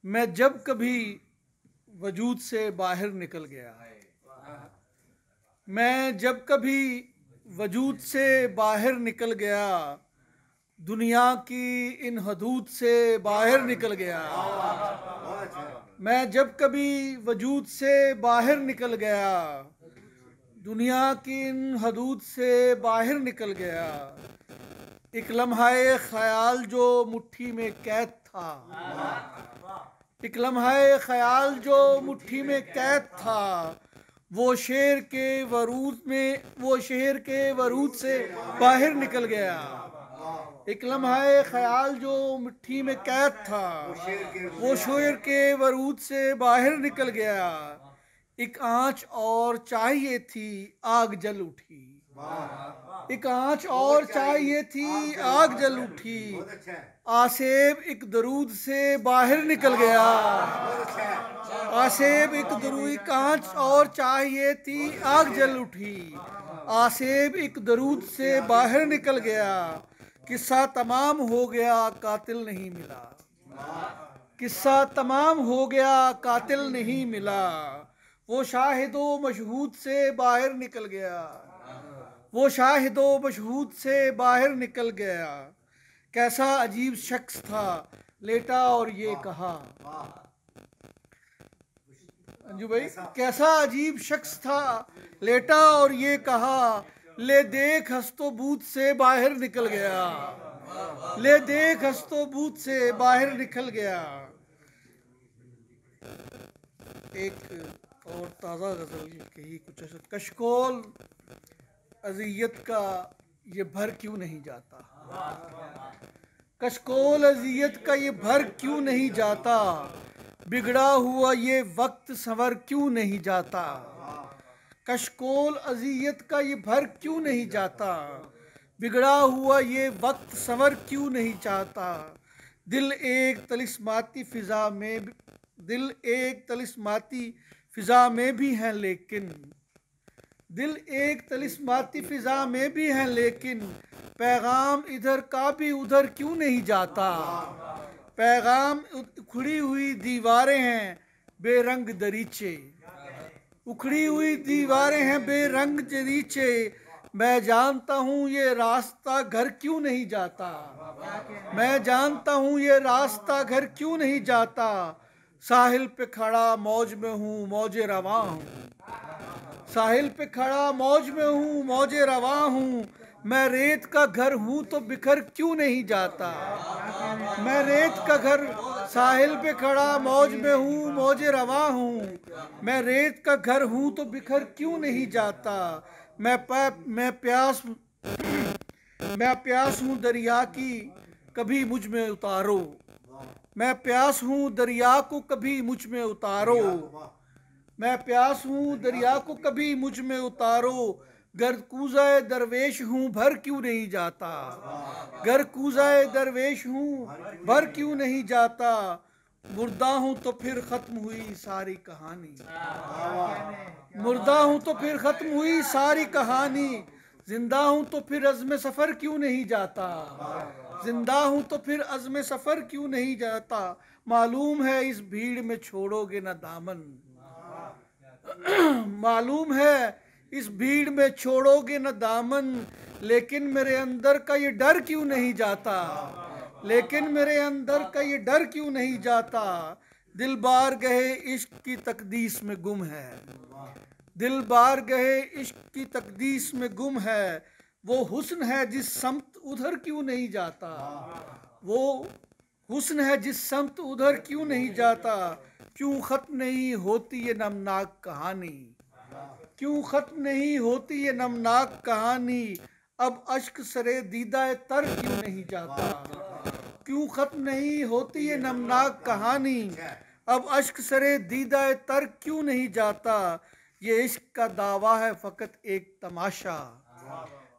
मैं जब कभी वजूद से बाहर निकल गया, मैं जब कभी वजूद से बाहर निकल गया, दुनिया की इन हदूद से बाहर निकल गया। मैं जब कभी वजूद से बाहर निकल गया, दुनिया की इन हदूद से बाहर निकल गया। एक लम्हाए ख्याल जो मुट्ठी में कैद था, एक लम्हाए ख्याल जो मुट्ठी में कैद था, वो शेर के वरूद से बाहर निकल गया। एक लम्हाए ख्याल जो मुट्ठी में कैद था, वो शेर के वरूद से बाहर निकल गया। एक आंच और चाहिए थी, आग जल उठी। एक आंच और चाहिए थी, आग जल उठी। आसेब एक दरूद से बाहर निकल गया। आसेब एक आंच और चाहिए थी, आग जल उठी। आसेब एक दरूद से बाहर निकल गया। किस्सा तमाम हो गया, कातिल नहीं मिला। किस्सा तमाम हो गया, कातिल नहीं मिला। वो शाहिदो मशहूद से बाहर निकल गया। वो शाहिदो मशहूद से बाहर निकल गया। कैसा अजीब शख्स था, लेटा और ये कहा। अंजू भाई, कैसा अजीब शख्स था, लेटा और ये कहा, ले देख हस्तो बूथ से बाहर निकल गया। ले देख हस्तो बूथ से बाहर निकल गया। एक और ताज़ा गज़ल कही कुछ ऐसा। कशकोल अज़ियत का ये भर क्यों नहीं जाता। कशकोल अज़ियत का ये भर क्यों नहीं जाता। बिगड़ा हुआ ये वक्त संवर क्यों नहीं जाता। कशकोल अज़ियत का ये भर क्यों नहीं जाता। बिगड़ा हुआ ये वक्त संवर क्यों नहीं चाहता। दिल एक तलिस्माती फ़िज़ा में भी है लेकिन, दिल एक तलिस्माती फ़िज़ा में भी है लेकिन, पैगाम इधर का भी उधर क्यों नहीं जाता। पैगाम उखड़ी हुई दीवारें हैं बेरंग दरीचे। उखड़ी हुई दीवारें हैं बेरंग दरीचे। मैं जानता हूँ ये रास्ता घर क्यों नहीं जाता। मैं जानता हूँ ये रास्ता घर क्यों नहीं जाता। साहिल पे खड़ा मौज में हूँ, मौजे रवां हूँ। साहिल पे खड़ा मौज में हूँ, मौजे रवां हूँ। मैं रेत का घर हूँ तो बिखर क्यों नहीं जाता। मैं रेत का घर, साहिल पे खड़ा मौज में हूँ, मौजे रवां हूँ। मैं रेत का घर हूँ तो बिखर क्यों नहीं जाता। मैं प्यास हूँ दरिया की, कभी मुझ में उतारो। मैं प्यास हूँ दरिया को कभी मुझ में उतारो। मैं प्यास हूँ दरिया को कभी मुझ में उतारो। गर्द कूज़ाए दरवेश हूँ, भर क्यों नहीं जाता। गर्द कूज़ाए दरवेश हूँ, भर क्यों नहीं जाता। मुर्दा हूँ तो फिर ख़त्म हुई सारी कहानी। मुर्दा हूँ तो फिर ख़त्म हुई सारी कहानी। जिंदा हूँ तो फिर अज़्म सफ़र क्यों नहीं जाता। जिंदा हूँ तो फिर अज़्म सफ़र क्यों नहीं जाता। मालूम है इस भीड़ में छोड़ोगे न दामन। मालूम है इस भीड़ में छोड़ोगे न दामन। लेकिन मेरे अंदर का ये डर क्यों नहीं जाता। लेकिन मेरे अंदर का ये डर क्यों नहीं जाता। दिल बार गए इश्क की तकदीस में गुम है। दिल बार गए इश्क की तकदीस में गुम है। वो हुस्न है जिस समत उधर क्यों नहीं जाता। वो हुस्न है जिस समत उधर क्यों नहीं जाता। क्यों ख़त्म नहीं होती ये नमनाक कहानी। क्यों ख़त्म नहीं होती ये नमनाक कहानी। अब अश्क सरे दीदा तर क्यों नहीं जाता। क्यों ख़त्म नहीं होती ये नमनाक कहानी। अब अश्क सरे दीदा तर क्यों नहीं जाता। ये इश्क का दावा है फ़कत एक तमाशा।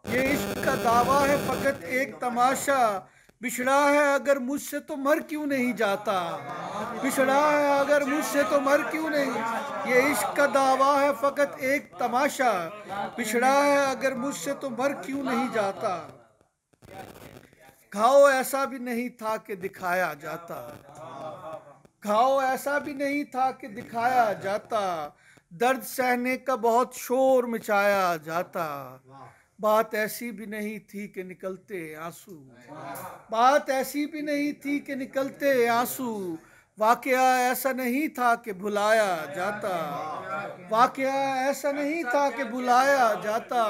ये इश्क का दावा है फ़कत एक तमाशा। बिछड़ा है अगर मुझसे तो मर क्यों नहीं जाता। बिछड़ा है अगर मुझसे तो मर क्यों नहीं। ये इश्क का दावा है फ़कत एक तमाशा। बिछड़ा है अगर मुझसे तो मर क्यों नहीं जाता। घाव ऐसा भी नहीं था कि दिखाया जाता। घाव ऐसा भी नहीं था कि दिखाया जाता, दर्द सहने का बहुत शोर मचाया जाता। बात ऐसी भी नहीं थी कि निकलते आंसू, बात ऐसी भी नहीं थी कि निकलते आंसू। वाकया ऐसा नहीं था कि भुलाया जाता, वाकया ऐसा नहीं था कि भुलाया जाता।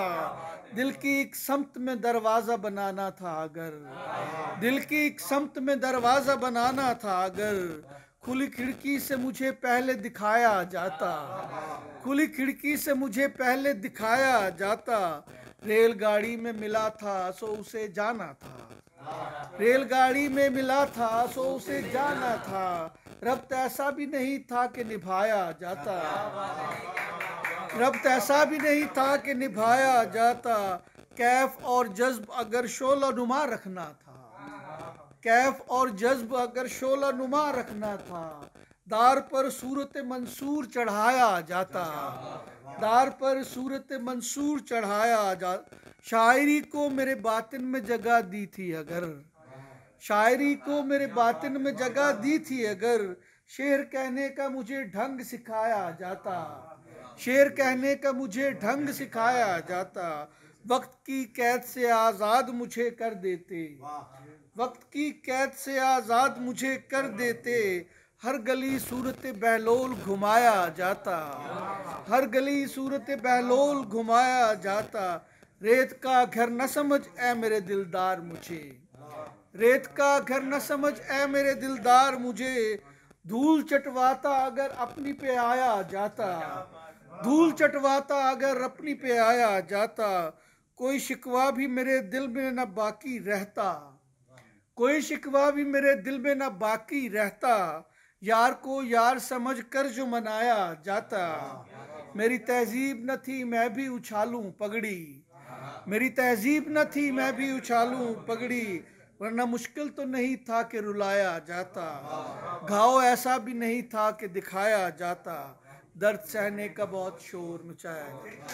दिल की एक समत में दरवाजा बनाना था अगर, दिल की एक समत में दरवाजा बनाना था अगर, खुली खिड़की से मुझे पहले दिखाया जाता, खुली खिड़की से मुझे पहले दिखाया जाता। रेलगाड़ी में मिला था सो उसे जाना था, रेलगाड़ी में मिला था सो उसे जाना था। रब्त ऐसा भी नहीं था कि निभाया जाता, रब्त ऐसा भी नहीं था कि निभाया जाता। कैफ और जज्ब अगर शोला नुमा रखना था, कैफ और जज्ब अगर शोला नुमा रखना था, दार पर सूरत मंसूर चढ़ाया जाता, दार पर सूरत मंसूर चढ़ाया जा। शायरी को मेरे बातिन में जगह दी थी अगर, शायरी को मेरे बातिन में जगह दी थी अगर, शेर कहने का मुझे ढंग सिखाया जाता, शेर कहने का मुझे ढंग सिखाया जाता। वक्त की कैद से आज़ाद मुझे कर देते, वक्त की कैद से आज़ाद मुझे कर देते। हर गली सूरत बहलोल घुमाया जाता, हर गली सूरत बहलोल घुमाया जाता। रेत का घर न समझ ऐ मेरे दिलदार मुझे, रेत का घर न समझ ऐ मेरे दिलदार मुझे। धूल चटवाता अगर अपनी पे आया जाता, धूल चटवाता अगर अपनी पे आया जाता। कोई शिकवा भी मेरे दिल में न बाकी रहता, कोई शिकवा भी मेरे दिल में न बाकी रहता। यार को यार समझ कर जो मनाया जाता, मेरी तहजीब न थी मैं भी उछालूं पगड़ी, मेरी तहजीब न थी मैं भी उछालूं पगड़ी। वरना मुश्किल तो नहीं था कि रुलाया जाता, घाव ऐसा भी नहीं था कि दिखाया जाता, दर्द सहने का बहुत शोर मचाया जाता।